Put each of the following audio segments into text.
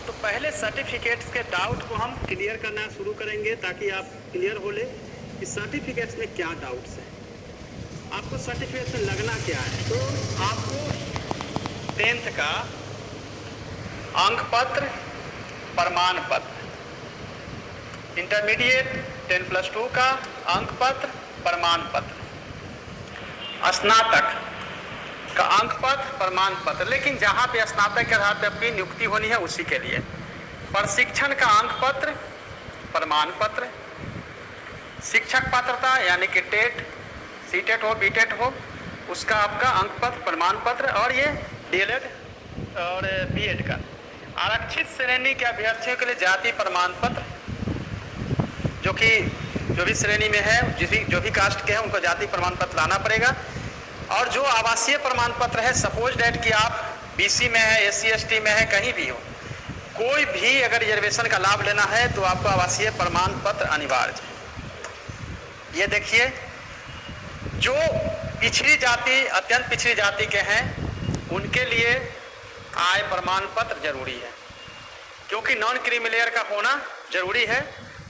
तो पहले सर्टिफिकेट्स के डाउट को हम क्लियर करना शुरू करेंगे ताकि आप क्लियर हो ले कि सर्टिफिकेट्स में क्या डाउट्स हैं, आपको सर्टिफिकेट में लगना क्या है। तो आपको 10th का अंक पत्र, प्रमाण पत्र, इंटरमीडिएट 10+2 का अंक पत्र, प्रमाण पत्र, स्नातक का अंक पत्र, प्रमाण पत्र, लेकिन जहां पे स्नातक के आधार पर आपकी नियुक्ति होनी है उसी के लिए प्रशिक्षण का अंक पत्र, प्रमाण पत्र, शिक्षक पात्रता यानी कि टेट, सीटेट हो, बीटेट हो, उसका आपका अंक पत्र, प्रमाण पत्र, और ये डीएलएड और बीएड का। आरक्षित श्रेणी के अभ्यर्थियों के लिए जाति प्रमाण पत्र, जो भी श्रेणी में है, जो भी कास्ट के हैं उनको जाति प्रमाण पत्र लाना पड़ेगा। और जो आवासीय प्रमाण पत्र है, सपोज डेट कि आप बीसी में है, एससी एसटी में है, कहीं भी हो, कोई भी अगर रिजर्वेशन का लाभ लेना है तो आपको आवासीय प्रमाण पत्र अनिवार्य है। ये देखिए, जो पिछड़ी जाति, अत्यंत पिछड़ी जाति के हैं उनके लिए आय प्रमाण पत्र जरूरी है, क्योंकि नॉन क्रीमी लेयर का होना जरूरी है।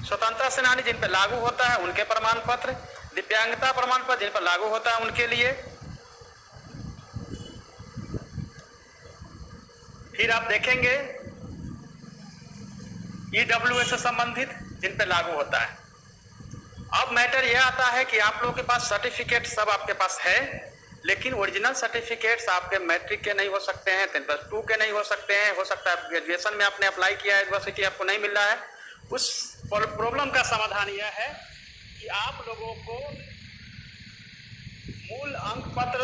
स्वतंत्रता सेनानी जिन पर लागू होता है उनके प्रमाण पत्र, दिव्यांगता प्रमाण पत्र जिन पर लागू होता है उनके लिए, फिर आप देखेंगे ईडब्ल्यूएस से संबंधित जिन पर लागू होता है। अब मैटर यह आता है कि आप लोगों के पास सर्टिफिकेट सब आपके पास है, लेकिन ओरिजिनल सर्टिफिकेट्स आपके मैट्रिक के नहीं हो सकते हैं, 10+2 के नहीं हो सकते हैं, हो सकता है ग्रेजुएशन में आपने अप्लाई किया है, यूनिवर्सिटी आपको नहीं मिल रहा है। उस प्रॉब्लम का समाधान यह है कि आप लोगों को मूल अंक पत्र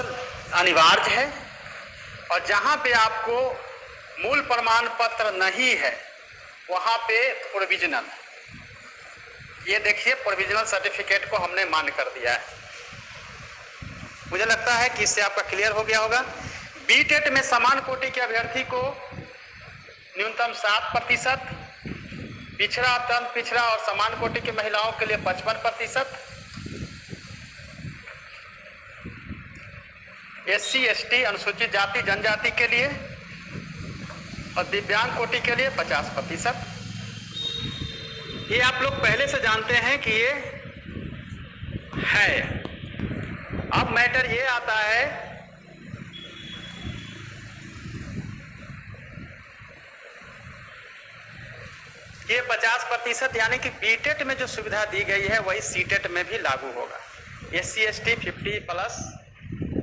अनिवार्य है, और जहां पे आपको मूल प्रमाण पत्र नहीं है वहां पे प्रोविजनल, ये देखिए प्रोविजनल सर्टिफिकेट को हमने मान्य कर दिया है। मुझे लगता है कि इससे आपका क्लियर हो गया होगा। बीटेट में समान कोटि के अभ्यर्थी को न्यूनतम 7%, पिछड़ा, अत्यंत पिछड़ा और समान कोटि की महिलाओं के लिए 55%, एससी एसटी अनुसूचित जाति जनजाति के लिए और दिव्यांग कोटि के लिए 50%। ये आप लोग पहले से जानते हैं कि ये है। अब मैटर ये आता है ये 50% यानी कि बीटेट में जो सुविधा दी गई है वही सीटेट में भी लागू होगा। एससी एसटी 50+,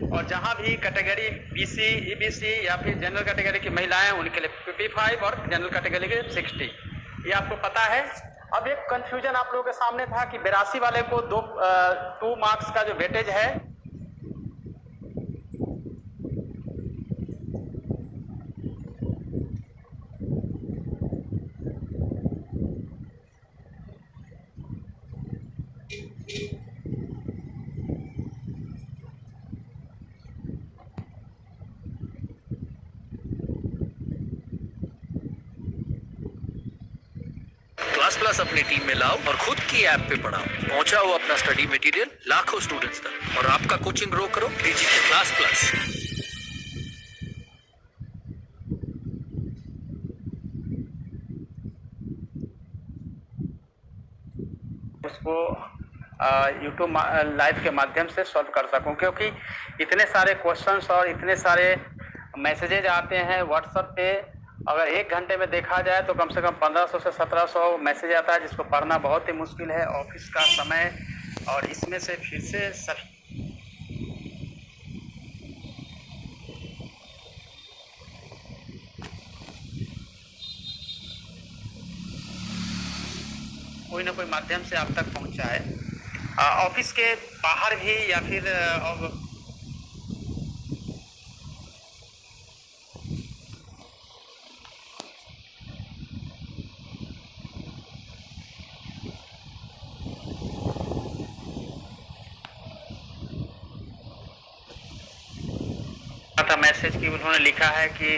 और जहां भी कैटेगरी बीसी, ईबीसी या फिर जनरल कैटेगरी की महिलाएं उनके लिए 55 और जनरल कैटेगरी के 60, ये आपको पता है। अब एक कंफ्यूजन आप लोगों के सामने था कि 82 वाले को 2 मार्क्स का जो वेटेज है, क्लास प्लस अपनी टीम में लाओ और खुद की ऐप पे पढ़ाओ। पहुंचाओ अपना स्टडी मटेरियल लाखों स्टूडेंट्स तक और आपका कोचिंग ग्रो करो डिजिटल क्लास प्लस। उसको यूट्यूब लाइव के माध्यम से सॉल्व कर सकूं, क्योंकि इतने सारे क्वेश्चंस और इतने सारे मैसेजेज आते हैं व्हाट्सएप पे। अगर 1 घंटे में देखा जाए तो कम से कम 1500 से 1700 मैसेज आता है, जिसको पढ़ना बहुत ही मुश्किल है। ऑफिस का समय और इसमें से फिर से कोई ना कोई माध्यम से आप तक पहुंचाए। ऑफिस के बाहर भी या फिर मैसेज की उन्होंने लिखा है कि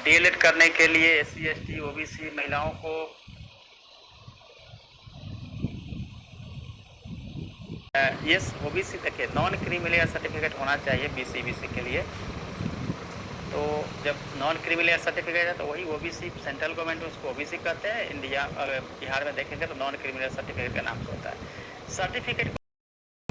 डीएलएड करने के लिए एससी एसटी ओबीसी महिलाओं को यस ओबीसी देखिए नॉन क्रीमी लेयर सर्टिफिकेट होना चाहिए बीसी के लिए। तो जब नॉन क्रीमी सर्टिफिकेट है तो वही ओबीसी, सेंट्रल गवर्नमेंट उसको ओबीसी कहते हैं। इंडिया बिहार में देखेंगे तो नॉन क्रीमी सर्टिफिकेट के नाम से होता है। सर्टिफिकेट